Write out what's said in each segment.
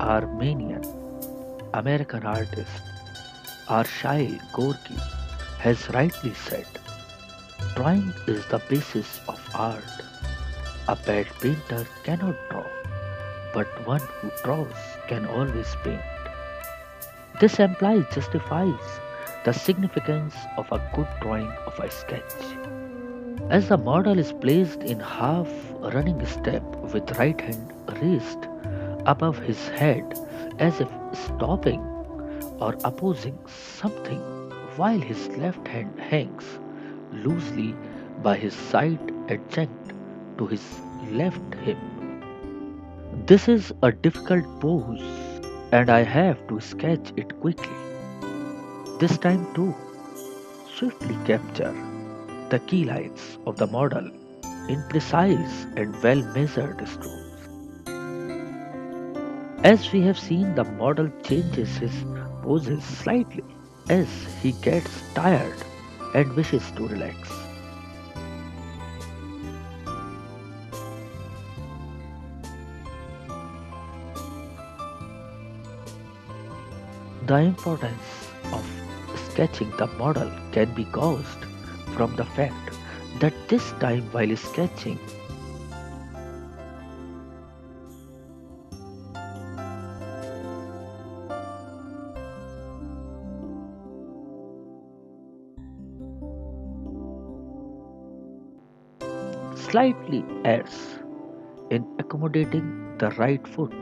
Armenian American artist Arshail Gorky has rightly said, drawing is the basis of art. A bad painter cannot draw, but one who draws can always paint. This implies justifies the significance of a good drawing of a sketch. As the model is placed in half running step with right hand raised above his head as if stopping or opposing something while his left hand hangs loosely by his side adjunct to his left hip. This is a difficult pose and I have to sketch it quickly. This time too, swiftly capture the key lines of the model in precise and well measured strokes. As we have seen, the model changes his poses slightly as he gets tired and wishes to relax. The importance of sketching the model can be gauged from the fact that this time while sketching, slightly airs in accommodating the right foot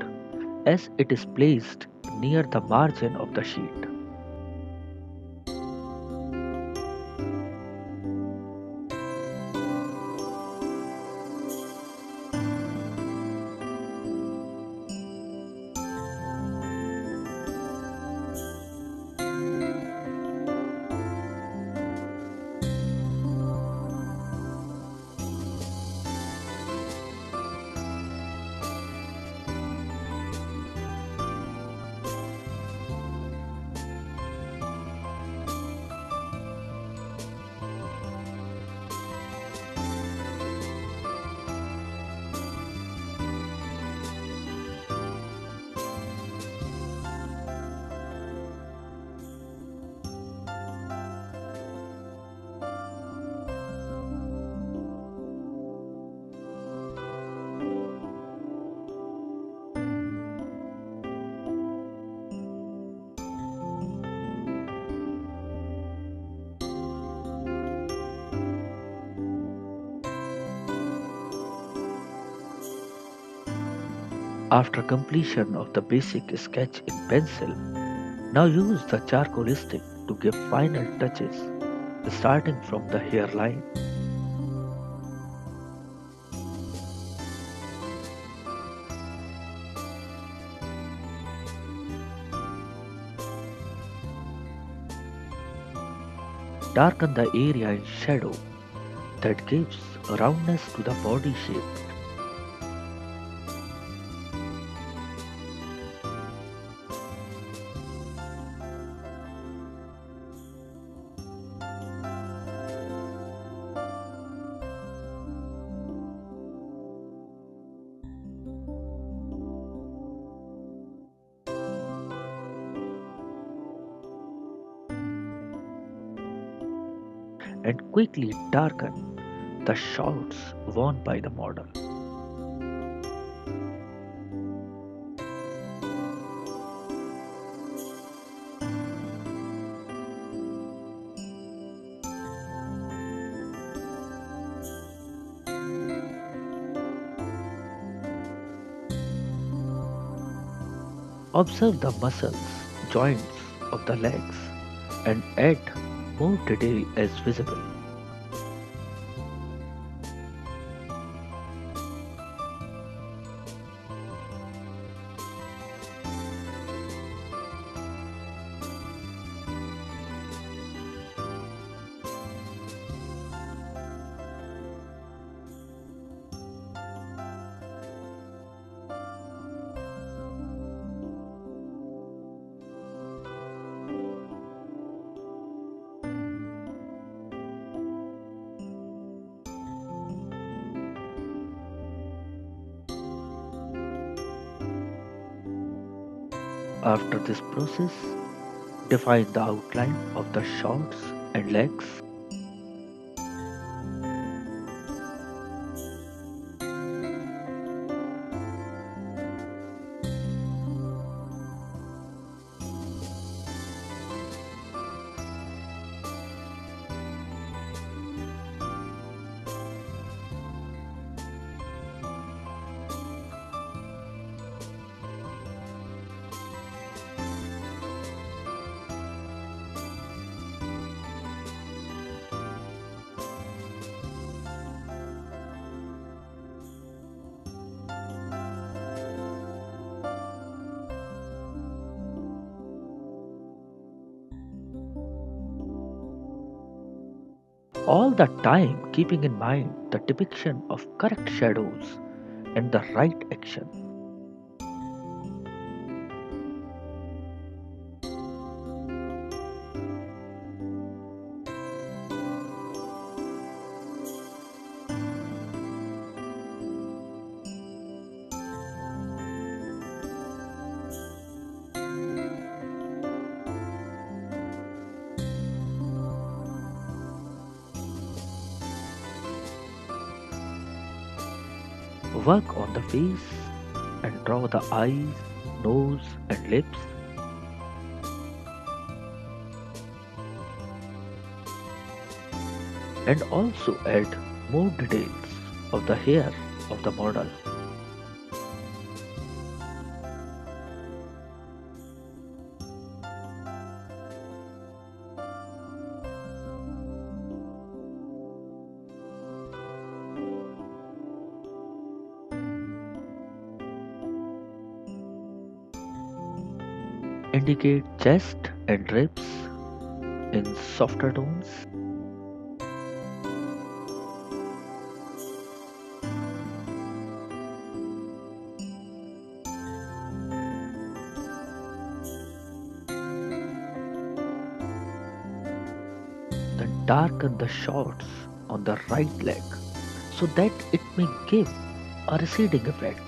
as it is placed near the margin of the sheet. After completion of the basic sketch in pencil, now use the charcoal stick to give final touches, starting from the hairline. Darken the area in shadow that gives roundness to the body shape. And quickly darken the shorts worn by the model. Observe the muscles, joints of the legs and add more detail as visible. After this process, define the outline of the shorts and legs. All the time keeping in mind the depiction of correct shadows and the right action. Work on the face and draw the eyes, nose, and lips. And also add more details of the hair of the model. Indicate chest and ribs in softer tones. Then darken the shorts on the right leg so that it may give a receding effect.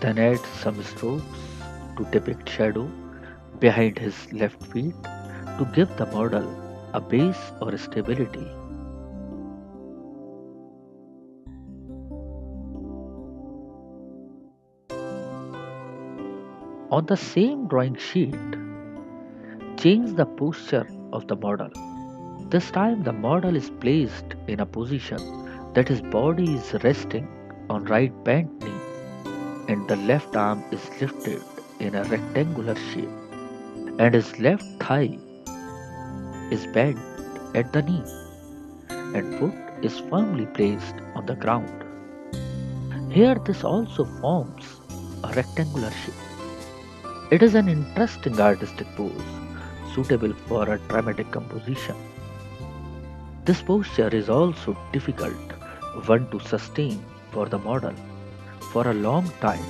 Then add some strokes to depict shadow behind his left feet to give the model a base or stability. On the same drawing sheet, change the posture of the model. This time the model is placed in a position that his body is resting on right bent knee and the left arm is lifted in a rectangular shape and his left thigh is bent at the knee and foot is firmly placed on the ground. Here this also forms a rectangular shape. It is an interesting artistic pose suitable for a dramatic composition. This posture is also difficult one to sustain for the model for a long time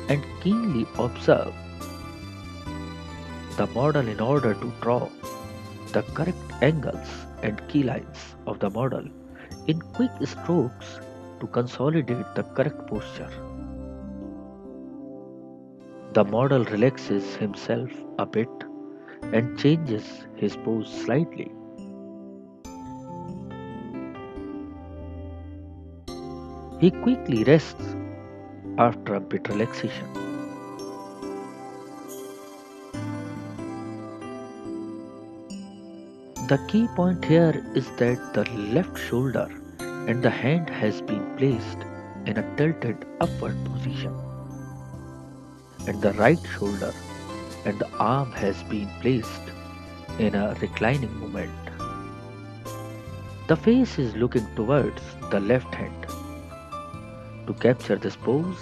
and keenly observe the model in order to draw the correct angles and key lines of the model in quick strokes to consolidate the correct posture. The model relaxes himself a bit and changes his pose slightly. He quickly rests after a bit relaxation. The key point here is that the left shoulder and the hand has been placed in a tilted upward position, and the right shoulder and the arm has been placed in a reclining movement. The face is looking towards the left hand. To capture this pose,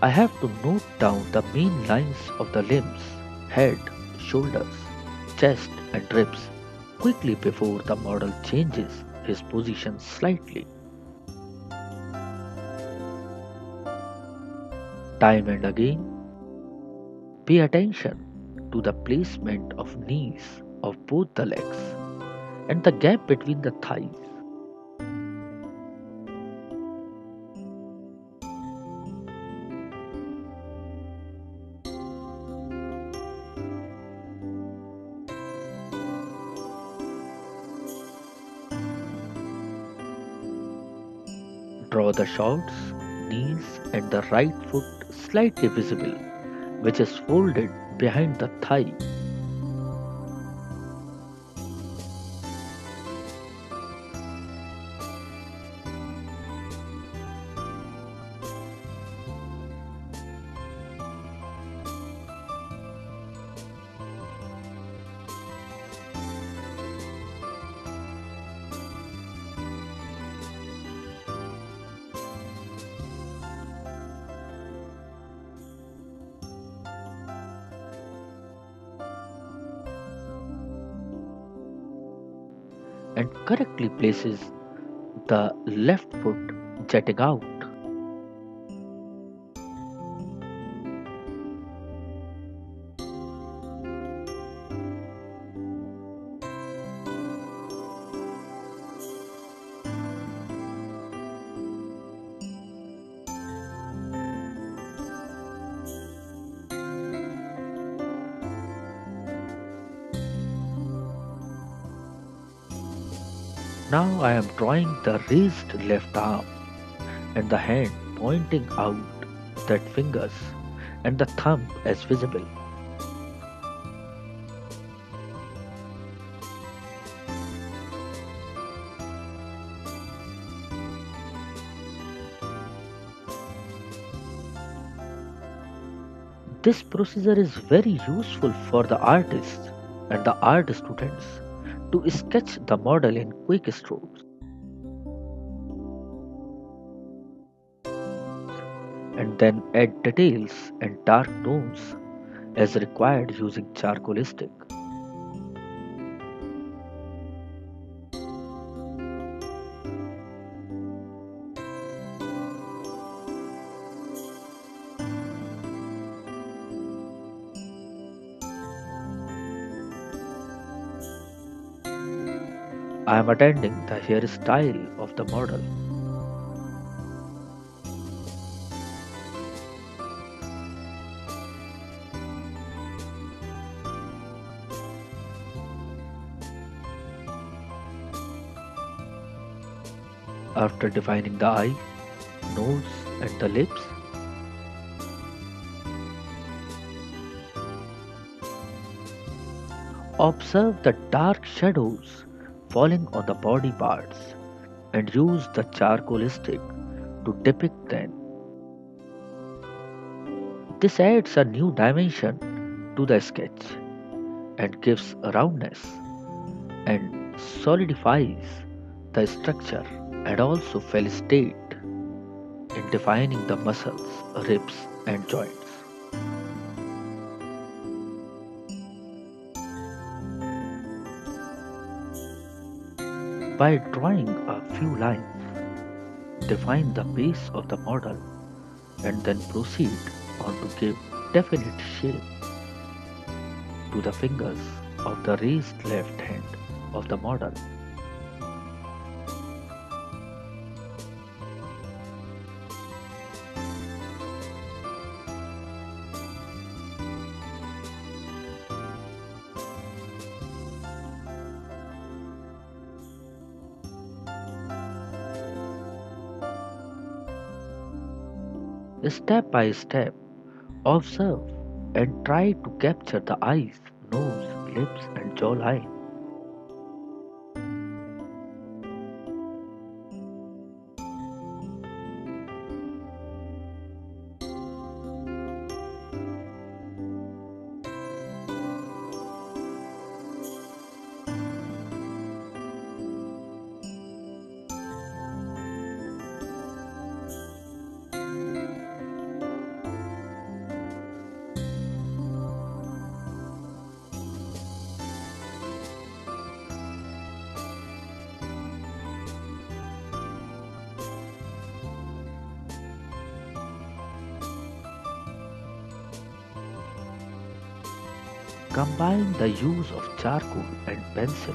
I have to note down the main lines of the limbs, head, shoulders, chest and ribs quickly before the model changes his position slightly. Time and again, Pay attention to the placement of knees of both the legs and the gap between the thighs. Draw the shoulders, knees, and the right foot slightly visible, which is folded behind the thigh. And correctly places the left foot jetting out. Now I am drawing the raised left arm and the hand pointing out, that fingers and the thumb as visible. This procedure is very useful for the artists and the art students to sketch the model in quick strokes and then add details and dark tones as required using charcoal stick. I am attending the hairstyle of the model. After defining the eye, nose, and the lips, observe the dark shadows falling on the body parts and use the charcoal stick to depict them. This adds a new dimension to the sketch and gives roundness and solidifies the structure and also facilitate in defining the muscles, ribs, and joints. By drawing a few lines, define the base of the model and then proceed on to give definite shape to the fingers of the raised left hand of the model. Step by step, observe and try to capture the eyes, nose, lips, and jawline. Combine the use of charcoal and pencil,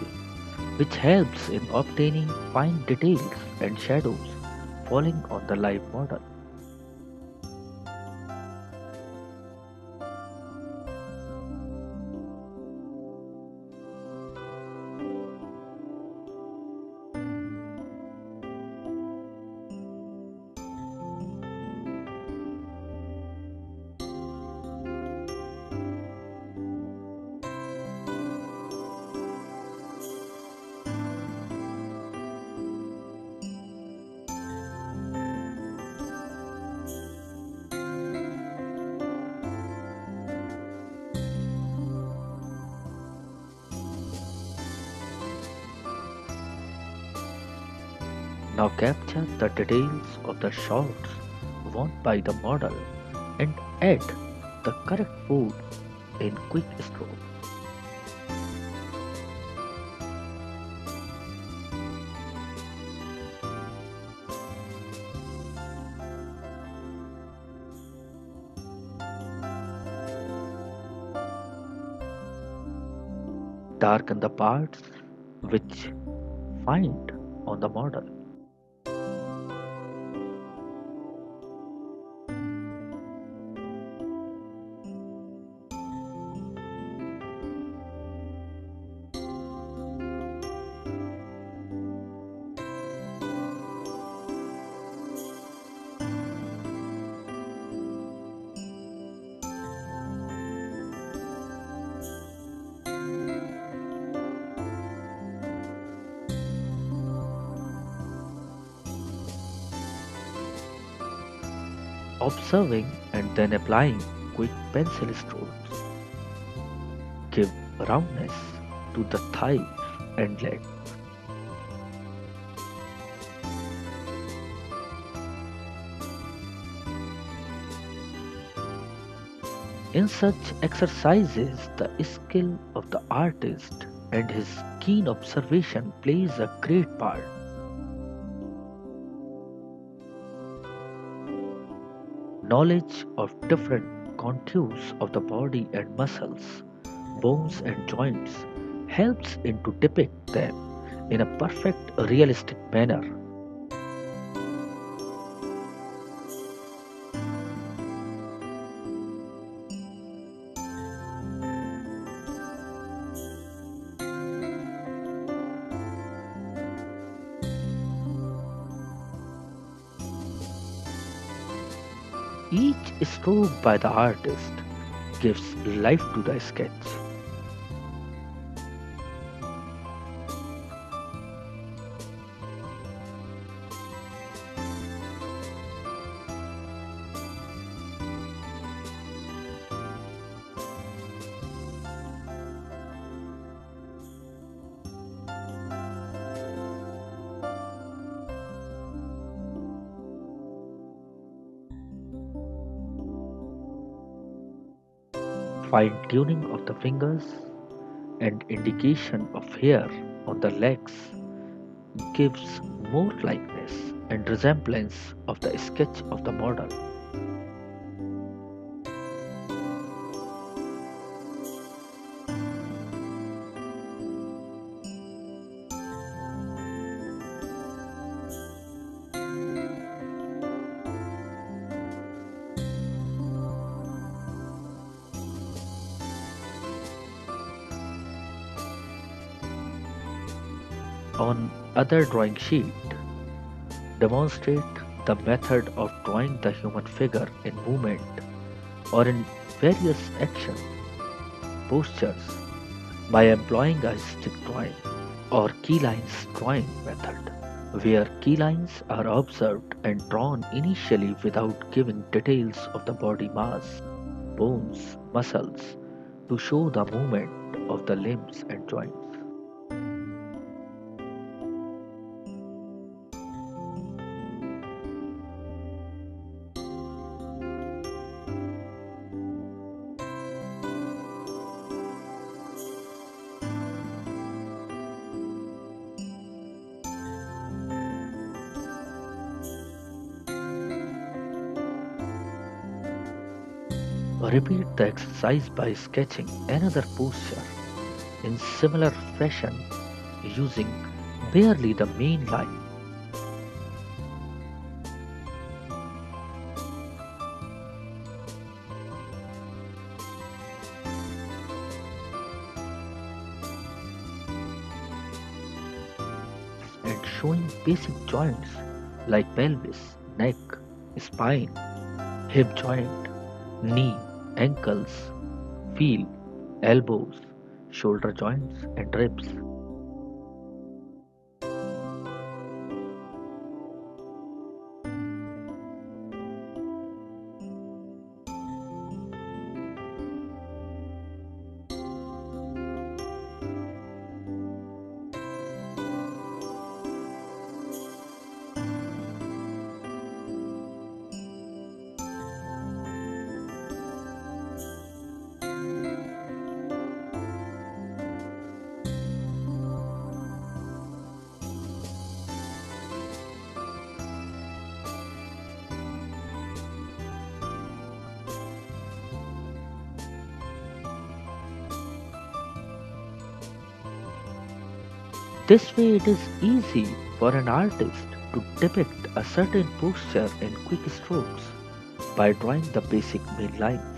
which helps in obtaining fine details and shadows falling on the live model. Now capture the details of the shots worn by the model and add the correct food in quick stroke. Darken the parts which find on the model. Observing and then applying quick pencil strokes give roundness to the thighs and leg. In such exercises, the skill of the artist and his keen observation plays a great part. Knowledge of different contours of the body and muscles, bones and joints helps in to depict them in a perfect realistic manner. Each stroke by the artist gives life to the sketch. Fine tuning of the fingers and indication of hair on the legs gives more likeness and resemblance of the sketch of the model. On other drawing sheet, demonstrate the method of drawing the human figure in movement or in various action postures by employing a stick drawing or key lines drawing method, where key lines are observed and drawn initially without giving details of the body mass, bones, muscles to show the movement of the limbs and joints. Repeat the exercise by sketching another posture in similar fashion using barely the main line. And showing basic joints like pelvis, neck, spine, hip joint, knee, ankles, feel, elbows, shoulder joints, and ribs. This way, it is easy for an artist to depict a certain posture in quick strokes by drawing the basic main lines.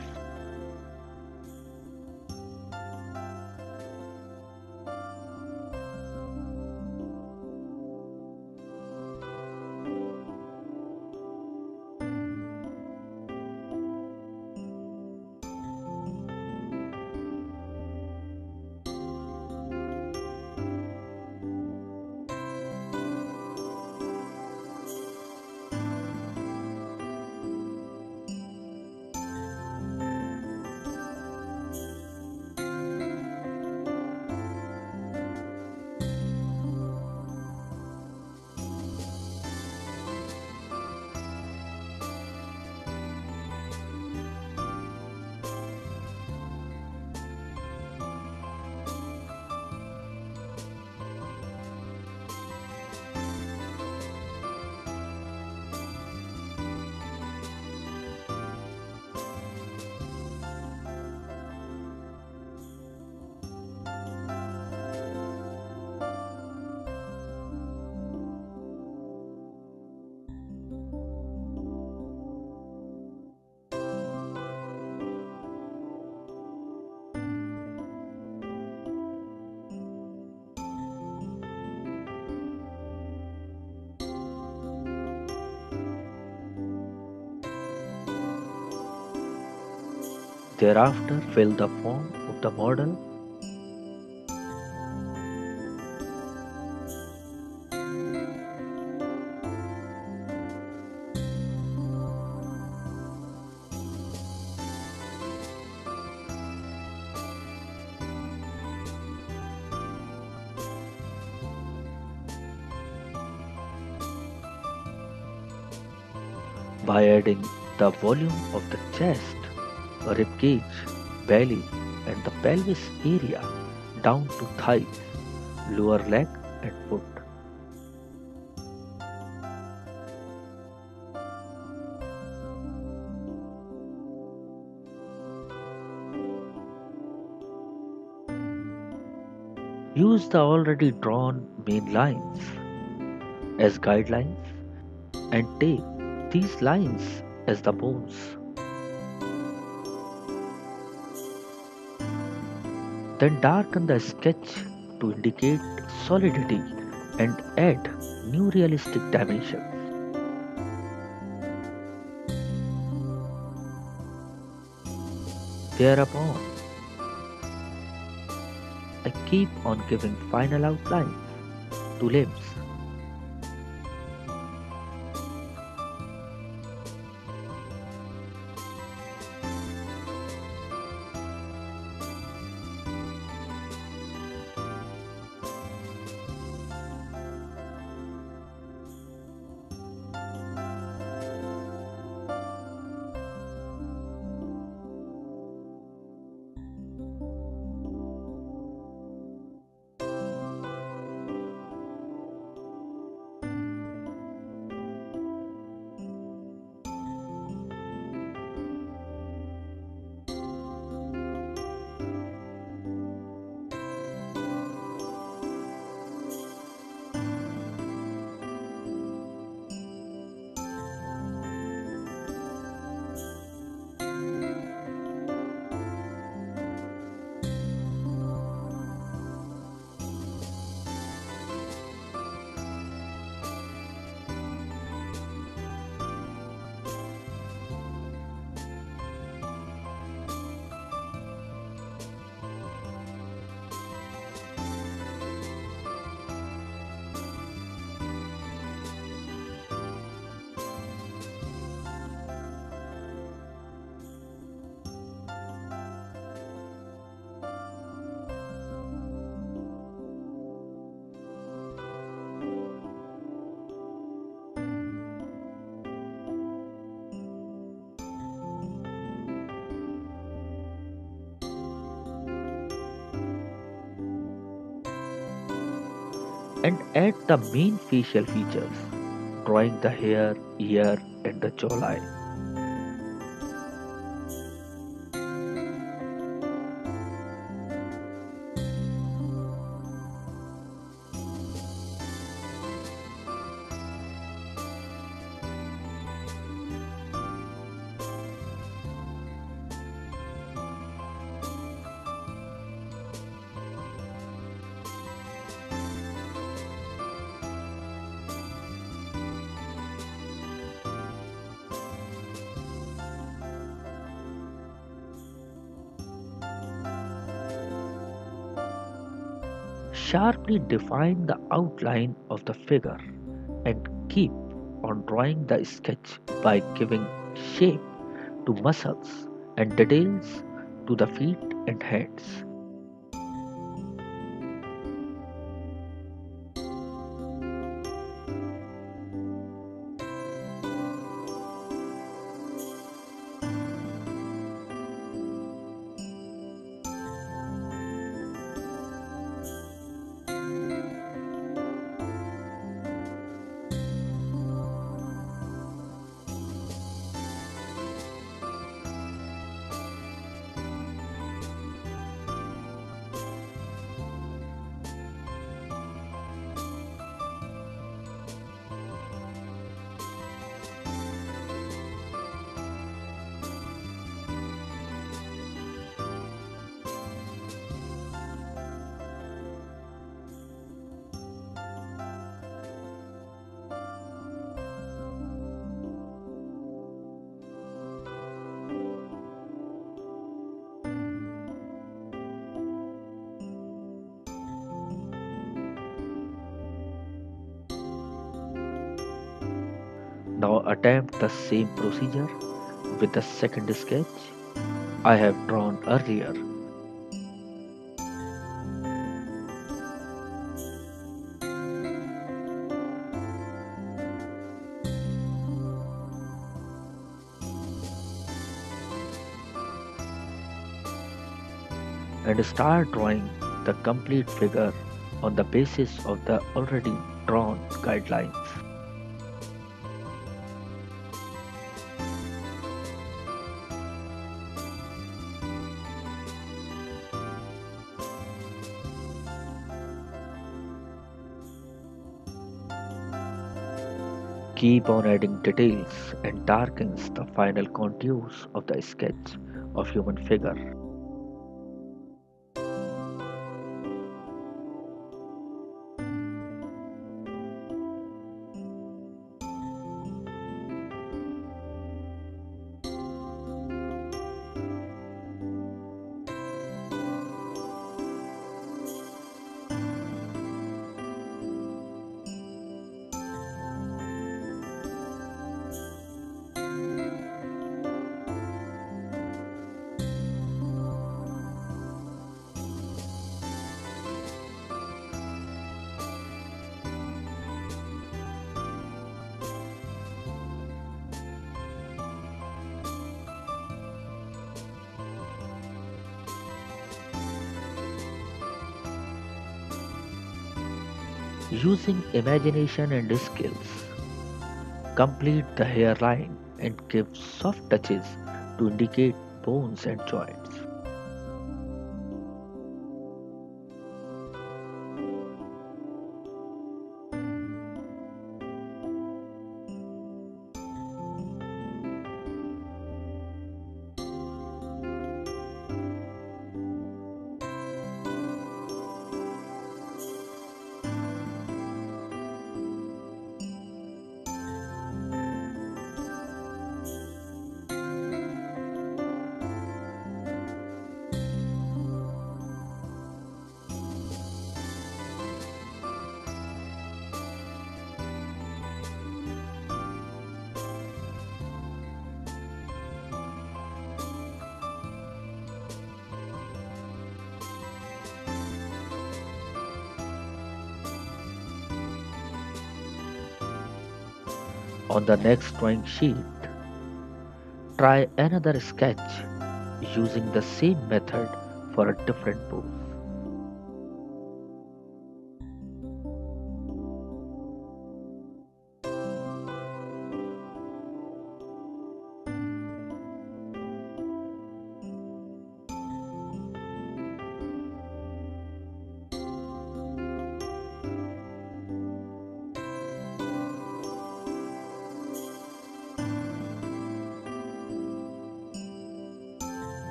Thereafter, fill the form of the model by adding the volume of the chest, rib cage, belly, and the pelvis area down to thighs, lower leg, and foot. Use the already drawn main lines as guidelines and take these lines as the bones. Then darken the sketch to indicate solidity and add new realistic dimensions. Thereupon, I keep on giving final outlines to limbs. and add the main facial features, drawing the hair, ear, and the jawline. Sharply define the outline of the figure and keep on drawing the sketch by giving shape to muscles and details to the feet and hands. Now attempt the same procedure with the second sketch I have drawn earlier and start drawing the complete figure on the basis of the already drawn guidelines. Keep on adding details and darkens the final contours of the sketch of human figure. Using imagination and skills, complete the hairline and give soft touches to indicate bones and joints. On the next drawing sheet, try another sketch using the same method for a different pose.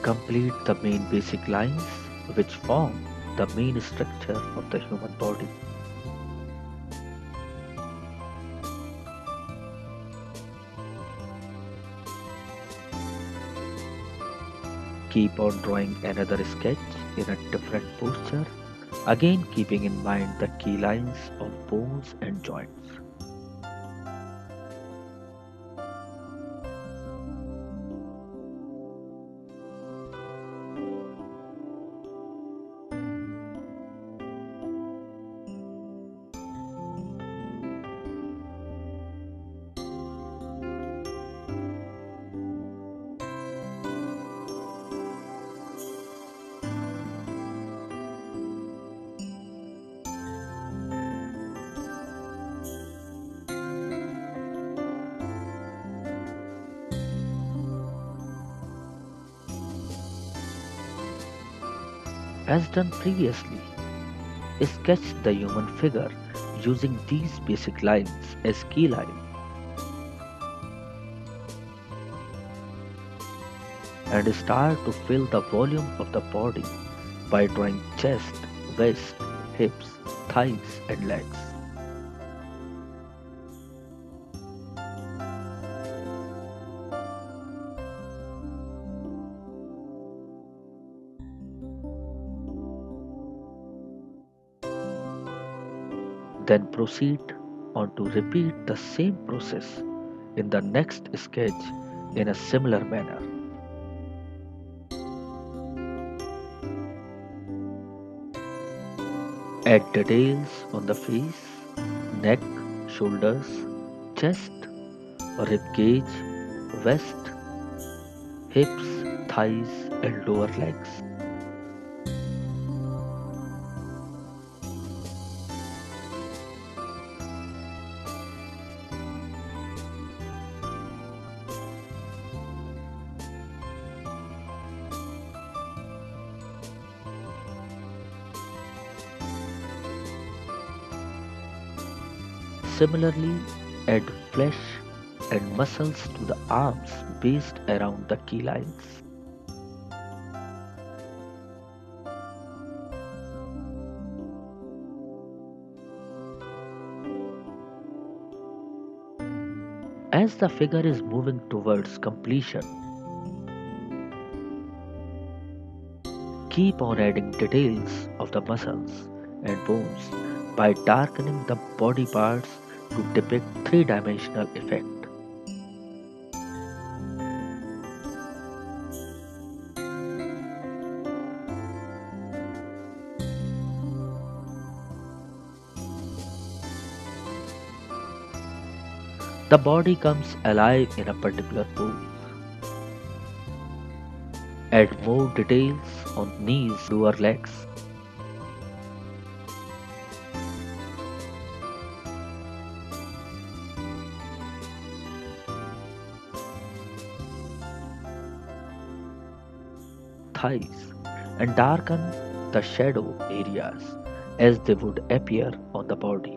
complete the main basic lines which form the main structure of the human body. Keep on drawing another sketch in a different posture, again keeping in mind the key lines of bones and joints. As done previously, sketch the human figure using these basic lines as key lines and start to fill the volume of the body by drawing chest, waist, hips, thighs, and legs. Then proceed on to repeat the same process in the next sketch in a similar manner. Add details on the face, neck, shoulders, chest, rib cage, waist, hips, thighs, and lower legs. Similarly, add flesh and muscles to the arms based around the key lines. As the figure is moving towards completion, keep on adding details of the muscles and bones by darkening the body parts to depict three-dimensional effect. The body comes alive in a particular pose. Add more details on knees, lower legs. Thighs and darken the shadow areas as they would appear on the body.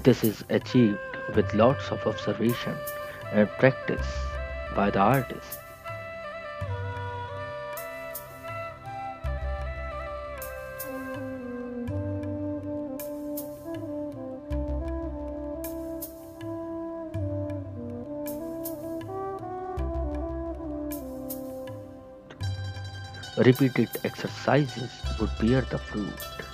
This is achieved with lots of observation and practice by the artist. Repeated exercises would bear the fruit.